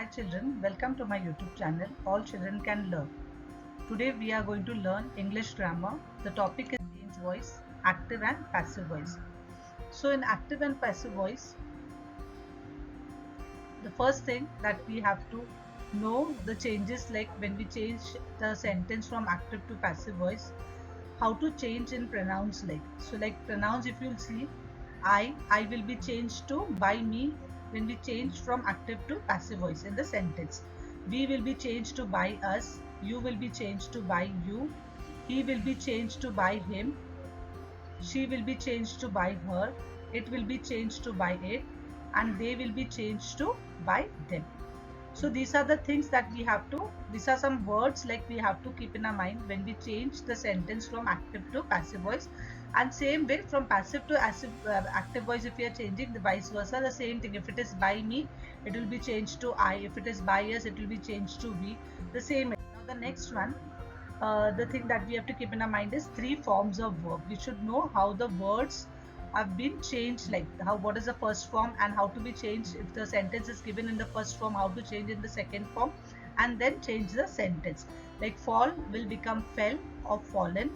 Hi children, welcome to my YouTube channel All Children Can Learn. Today we are going to learn English grammar. The topic is change voice, active and passive voice. So in active and passive voice, the first thing that we have to know the changes, like when we change the sentence from active to passive voice, how to change in pronouns, like pronouns, if you'll see, I will be changed to by me when we change from active to passive voice in the sentence. We will be changed to by us, you will be changed to by you, he will be changed to by him, she will be changed to by her, it will be changed to by it, and they will be changed to by them. So these are the things that we have to, these are some words like we have to keep in our mind when we change the sentence from active to passive voice. And same way from passive to active voice, if we are changing the vice versa, the same thing. If it is by me, it will be changed to I. If it is by us, it will be changed to we. The same. Now the next one, the thing that we have to keep in our mind is three forms of verb. We should know how the words have been changed, like how, what is the first form and how to be changed. If the sentence is given in the first form, how to change in the second form, and then change the sentence. Like fall will become fell or fallen,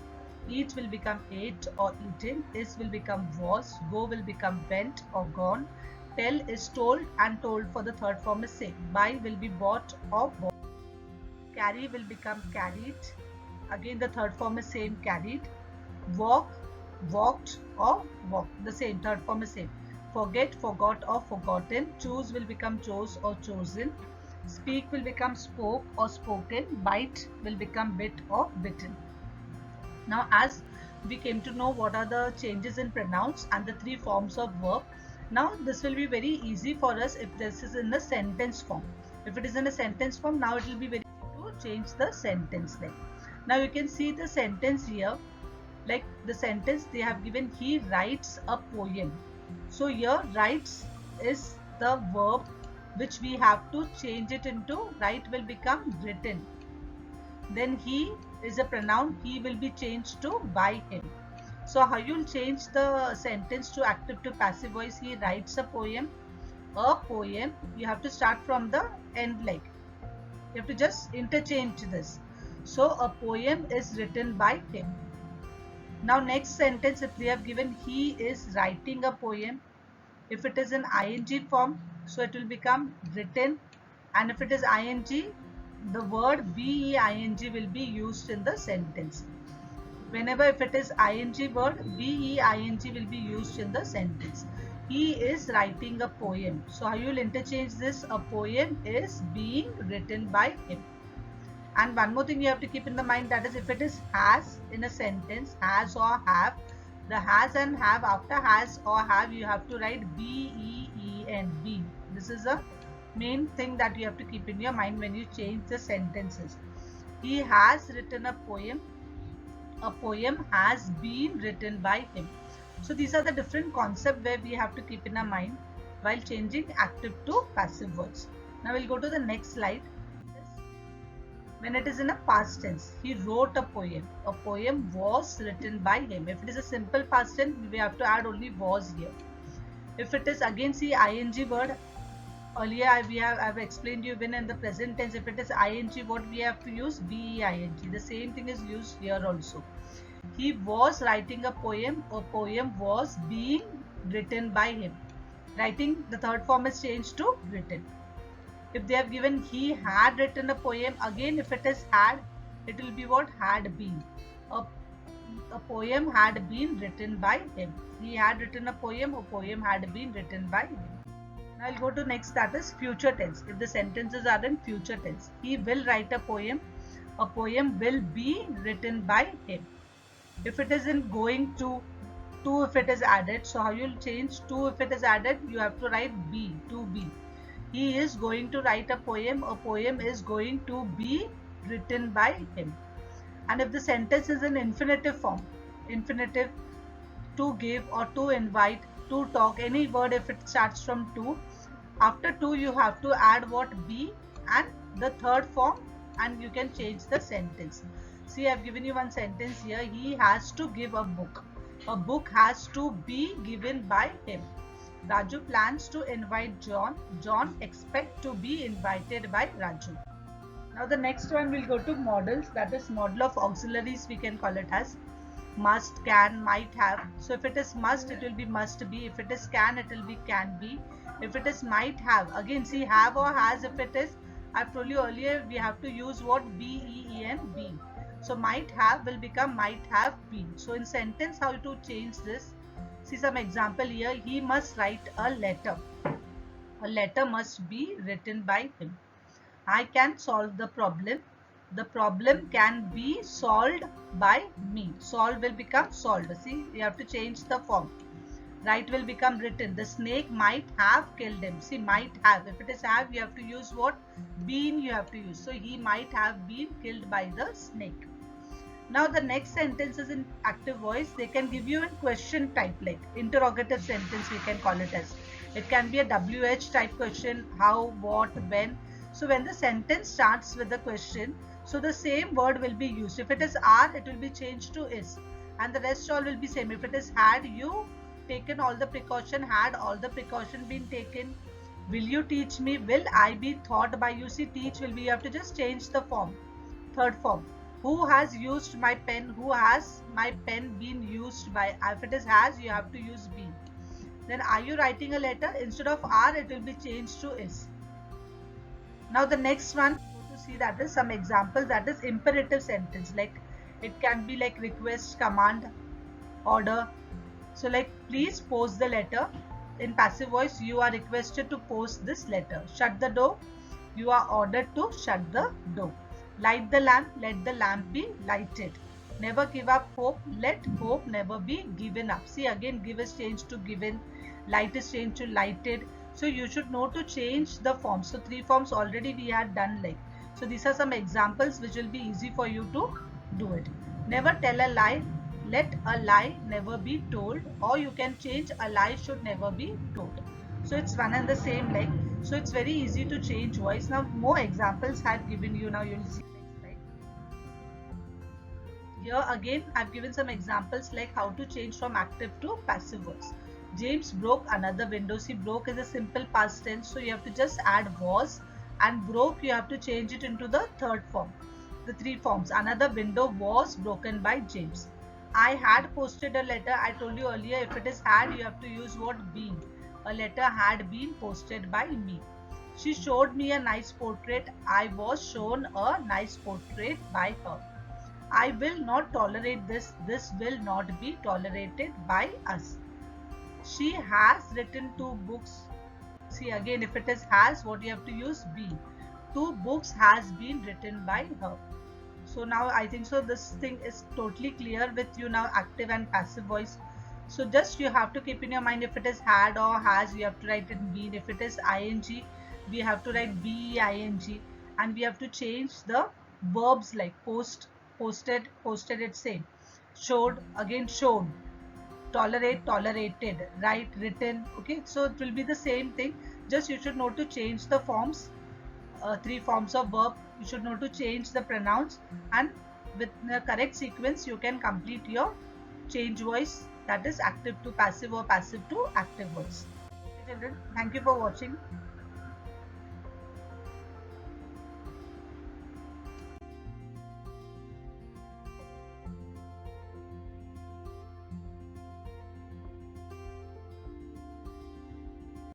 eat will become ate or eaten, is will become was, go will become went or gone, tell is told and told for the third form is say, buy will be bought or bought, carry will become carried, again the third form is same, carried, walk, walked or walked, the same, third form is same, forget, forgot or forgotten, choose will become chose or chosen, speak will become spoke or spoken, bite will become bit or bitten. Now as we came to know what are the changes in pronouns and the three forms of verb, now this will be very easy for us if this is in the sentence form. If it is in a sentence form, now it will be very easy to change the sentence name. Now you can see the sentence here, like the sentence they have given, he writes a poem. So here writes is the verb which we have to change it into, write will become written. Then he is a pronoun, he will be changed to by him. So how you'll change the sentence to active to passive voice, he writes a poem, you have to start from the end, like you have to just interchange this. So a poem is written by him. Now next sentence, if they have given he is writing a poem, if it is in ing form, so it will become written, and if it is ing, the word being will be used in the sentence. Whenever if it is ing word, being will be used in the sentence. He is writing a poem. So how you will interchange this, a poem is being written by him. And one more thing you have to keep in the mind, that is if it is has in a sentence, has or have, the has and have, after has or have you have to write B-E-E-N, be. This is a main thing that you have to keep in your mind when you change the sentences. He has written a poem has been written by him. So these are the different concepts where we have to keep in our mind while changing active to passive words. Now we'll go to the next slide. When it is in a past tense, he wrote a poem was written by him. If it is a simple past tense, we have to add only was here. If it is, again see ing word, earlier I've explained you, when in the present tense, if it is ing word, we have to use being. The same thing is used here also. He was writing a poem was being written by him. Writing, the third form is changed to written. If they have given he had written a poem, again if it is had, it will be what, had been. A poem had been written by him. He had written a poem had been written by him. Now I'll go to next, that is future tense. If the sentences are in future tense, he will write a poem will be written by him. If it is in going to if it is added, so how you'll change to, if it is added, you have to write be, to be. He is going to write a poem is going to be written by him. And if the sentence is in infinitive form, infinitive, to give or to invite, to talk, any word if it starts from to, after to you have to add what, be and the third form, and you can change the sentence. See, I've given you one sentence here, he has to give a book has to be given by him. Raju plans to invite John. John expect to be invited by Raju. Now the next one we'll go to models, that is model of auxiliaries we can call it as. Must, can, might have. So if it is must, it will be must be. If it is can, it will be can be. If it is might have, again see have or has. If it is, I've told you earlier, we have to use what? B-E-E-N, be. So might have will become might have been. So in sentence, how to change this? See some example here. He must write a letter. A letter must be written by him. I can solve the problem. The problem can be solved by me. Solve will become solved. See, you have to change the form. Write will become written. The snake might have killed him. See, might have. If it is have, you have to use what? Been you have to use. So, he might have been killed by the snake. Now, the next sentence is in active voice. They can give you a question type, like interrogative sentence we can call it as. It can be a WH type question, how, what, when. So when the sentence starts with the question, so the same word will be used. If it is are, it will be changed to is, and the rest all will be same. If it is had you taken all the precaution, had all the precaution been taken. Will you teach me? Will I be taught by you? See, teach will be, you have to just change the form. Third form. Who has used my pen? Who has my pen been used by? If it is has, you have to use been. Then are you writing a letter? Instead of are, it will be changed to is. Now the next one to see, that is some examples, that is imperative sentence. Like it can be like request, command, order. So like please post the letter. In passive voice, you are requested to post this letter. Shut the door. You are ordered to shut the door. Light the lamp. Let the lamp be lighted. Never give up hope. Let hope never be given up. See, again give is changed to given. Light is changed to lighted. So you should know to change the forms. So 3 forms already we had done like. So these are some examples which will be easy for you to do it. Never tell a lie. Let a lie never be told. Or you can change a lie should never be told. So it's one and the same like. So it's very easy to change voice. Now more examples I've given you. Now you'll see next slide. Here again I've given some examples like how to change from active to passive voice. James broke another window. See, broke is a simple past tense, so you have to just add was, and broke you have to change it into the third form. The 3 forms. Another window was broken by James. I had posted a letter. I told you earlier, if it is had, you have to use what? Been. A letter had been posted by me. She showed me a nice portrait. I was shown a nice portrait by her. I will not tolerate this. This will not be tolerated by us. She has written 2 books. See, again if it is has, what you have to use? Be. 2 books has been written by her. So now I think so this thing is totally clear with you now, active and passive voice. So just you have to keep in your mind, if it is had or has, you have to write it been. If it is ing, we have to write BEING, and we have to change the verbs like post, posted, posted it same. Showed, again shown. Tolerate, tolerated. Write, written. Okay, so it will be the same thing. Just you should know to change the forms. 3 forms of verb. You should know to change the pronouns, and with the correct sequence you can complete your change voice, that is active to passive or passive to active voice. Okay, children, thank you for watching.